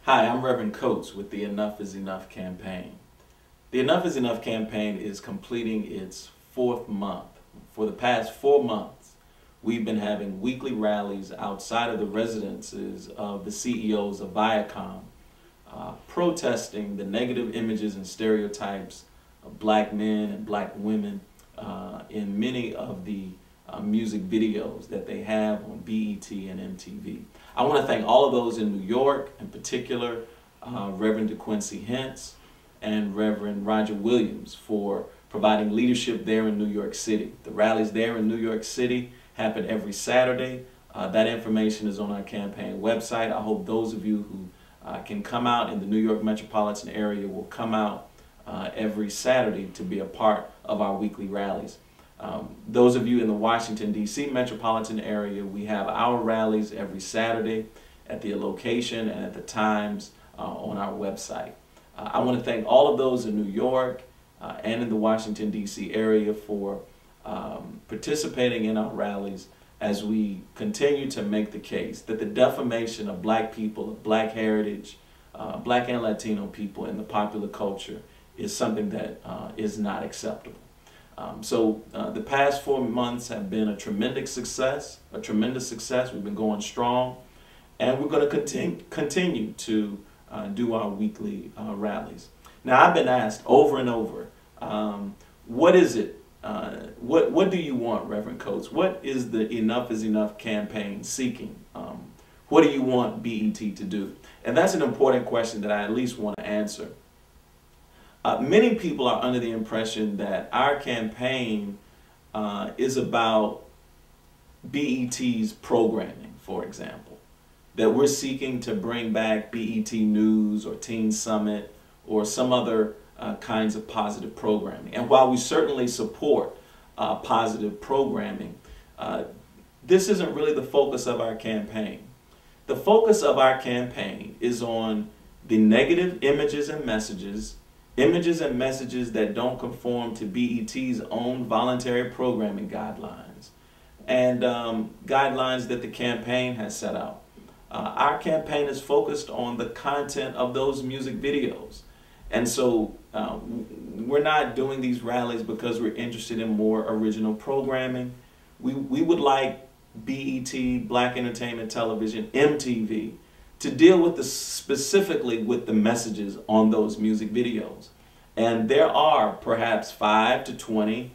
Hi, I'm Reverend Coates with the Enough is Enough campaign. The Enough is Enough campaign is completing its fourth month. For the past 4 months, we've been having weekly rallies outside of the residences of the CEOs of Viacom, protesting the negative images and stereotypes of black men and black women in many of the music videos that they have on BET and MTV. I want to thank all of those in New York, in particular Reverend DeQuincy Hintz and Reverend Roger Williams for providing leadership there in New York City. The rallies there in New York City happen every Saturday. That information is on our campaign website. I hope those of you who can come out in the New York metropolitan area will come out every Saturday to be a part of our weekly rallies. Those of you in the Washington, D.C. metropolitan area, we have our rallies every Saturday at the location and at the times on our website. I want to thank all of those in New York and in the Washington, D.C. area for participating in our rallies as we continue to make the case that the defamation of black people, of black heritage, black and Latino people in the popular culture is something that is not acceptable. The past 4 months have been a tremendous success. We've been going strong, and we're going to continue to do our weekly rallies. Now, I've been asked over and over, what is it? What do you want, Reverend Coates? What is the Enough is Enough campaign seeking? What do you want BET to do? And that's an important question that I at least want to answer. Many people are under the impression that our campaign is about BET's programming, for example. That we're seeking to bring back BET News or Teen Summit or some other kinds of positive programming. And while we certainly support positive programming, this isn't really the focus of our campaign. The focus of our campaign is on the negative images and messages that don't conform to BET's own voluntary programming guidelines and guidelines that the campaign has set out. Our campaign is focused on the content of those music videos. And so we're not doing these rallies because we're interested in more original programming. We would like BET, Black Entertainment Television, MTV, to deal with specifically with the messages on those music videos. And there are perhaps 5 to 20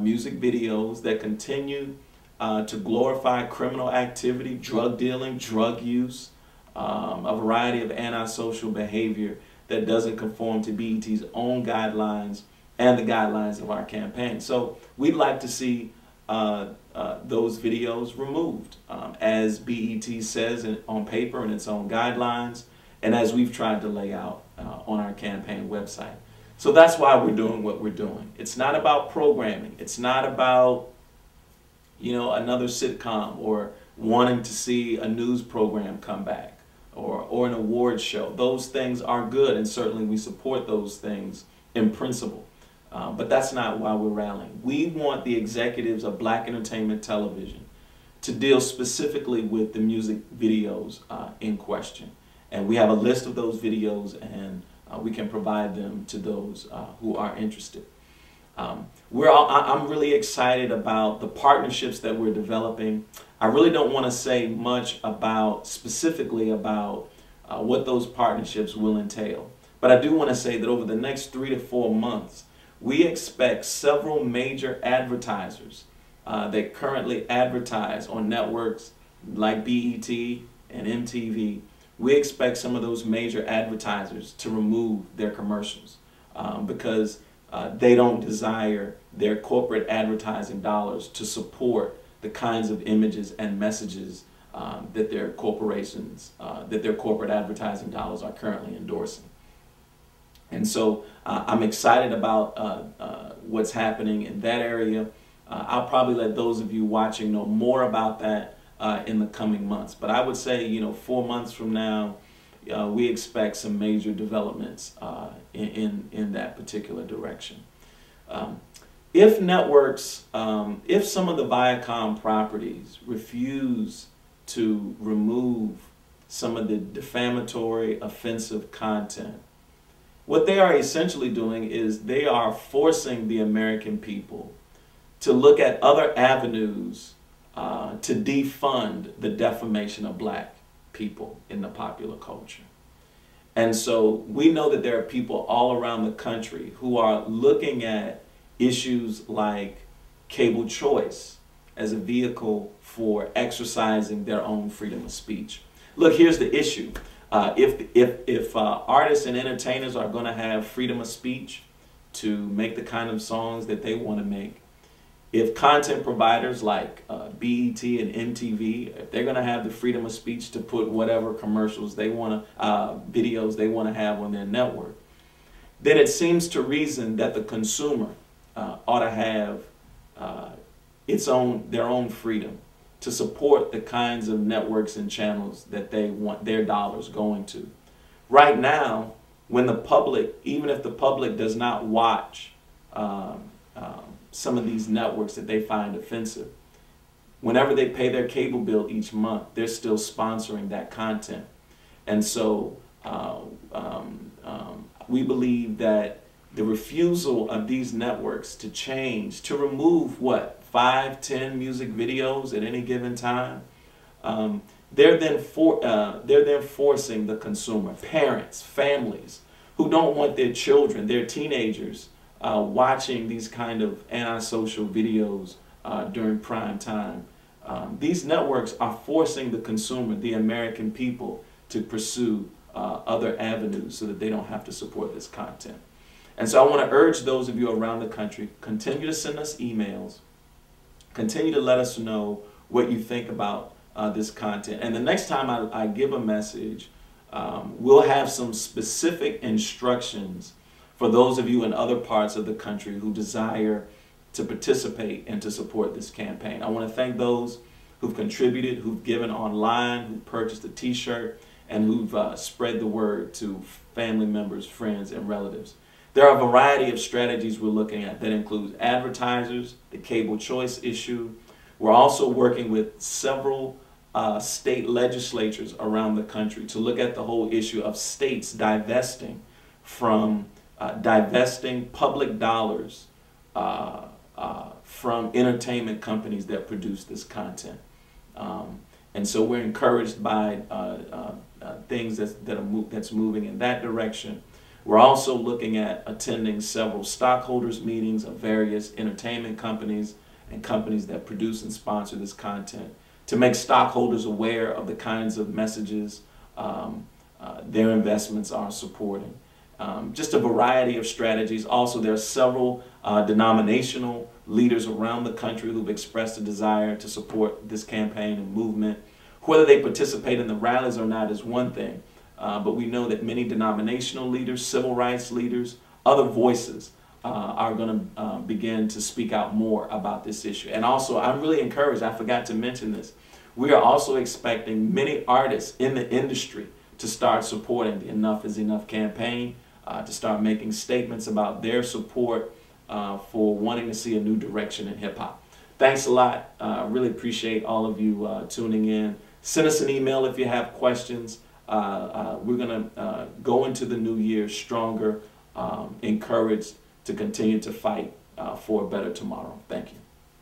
music videos that continue to glorify criminal activity, drug dealing, drug use, a variety of antisocial behavior that doesn't conform to BET's own guidelines and the guidelines of our campaign. So we'd like to see those videos removed, as BET says on paper in its own guidelines, and as we've tried to lay out on our campaign website. So that's why we're doing what we're doing. It's not about programming. It's not about, another sitcom or wanting to see a news program come back or an awards show. Those things are good, and certainly we support those things in principle. But that's not why we're rallying. We want the executives of Black Entertainment Television to deal specifically with the music videos in question. And we have a list of those videos, and we can provide them to those who are interested. I'm really excited about the partnerships that we're developing. I really don't want to say much specifically about what those partnerships will entail. But I do want to say that over the next 3 to 4 months, we expect several major advertisers that currently advertise on networks like BET and MTV. We expect some of those major advertisers to remove their commercials because they don't desire their corporate advertising dollars to support the kinds of images and messages that their corporations, that their corporate advertising dollars are currently endorsing. And so I'm excited about what's happening in that area. I'll probably let those of you watching know more about that in the coming months. But I would say, 4 months from now, we expect some major developments in that particular direction. If networks, if some of the Viacom properties refuse to remove some of the defamatory, offensive content. What they are essentially doing is they are forcing the American people to look at other avenues to defund the defamation of black people in the popular culture. And so we know that there are people all around the country who are looking at issues like cable choice as a vehicle for exercising their own freedom of speech. Look, here's the issue. If artists and entertainers are going to have freedom of speech to make the kind of songs that they want to make, if content providers like BET and MTV, if they're going to have the freedom of speech to put whatever commercials they want to, videos they want to have on their network, then it seems to reason that the consumer ought to have their own freedom to support the kinds of networks and channels that they want their dollars going to. Right now, when the public, even if the public does not watch some of these networks that they find offensive, whenever they pay their cable bill each month, they're still sponsoring that content. And so we believe that the refusal of these networks to change, to remove 5, 10 music videos at any given time, they're then forcing the consumer, parents, families who don't want their children, their teenagers, watching these kind of antisocial videos during prime time. These networks are forcing the consumer, the American people, to pursue other avenues so that they don't have to support this content. And so I want to urge those of you around the country, continue to send us emails, continue to let us know what you think about this content. And the next time I give a message, we'll have some specific instructions for those of you in other parts of the country who desire to participate and to support this campaign. I want to thank those who've contributed, who've given online, who purchased a t-shirt, and who've spread the word to family members, friends, and relatives. There are a variety of strategies we're looking at that includes advertisers, the cable choice issue. We're also working with several state legislatures around the country to look at the whole issue of states divesting public dollars from entertainment companies that produce this content. And so we're encouraged by things that's moving in that direction. We're also looking at attending several stockholders meetings of various entertainment companies and companies that produce and sponsor this content to make stockholders aware of the kinds of messages their investments are supporting. Just a variety of strategies. Also, there are several denominational leaders around the country who've expressed a desire to support this campaign and movement. Whether they participate in the rallies or not is one thing, but we know that many denominational leaders, civil rights leaders, other voices are going to begin to speak out more about this issue. And also, I'm really encouraged, I forgot to mention this, we are also expecting many artists in the industry to start supporting the Enough is Enough campaign, to start making statements about their support for wanting to see a new direction in hip-hop. Thanks a lot. I really appreciate all of you tuning in. Send us an email if you have questions. We're going to go into the new year stronger, encouraged to continue to fight for a better tomorrow. Thank you.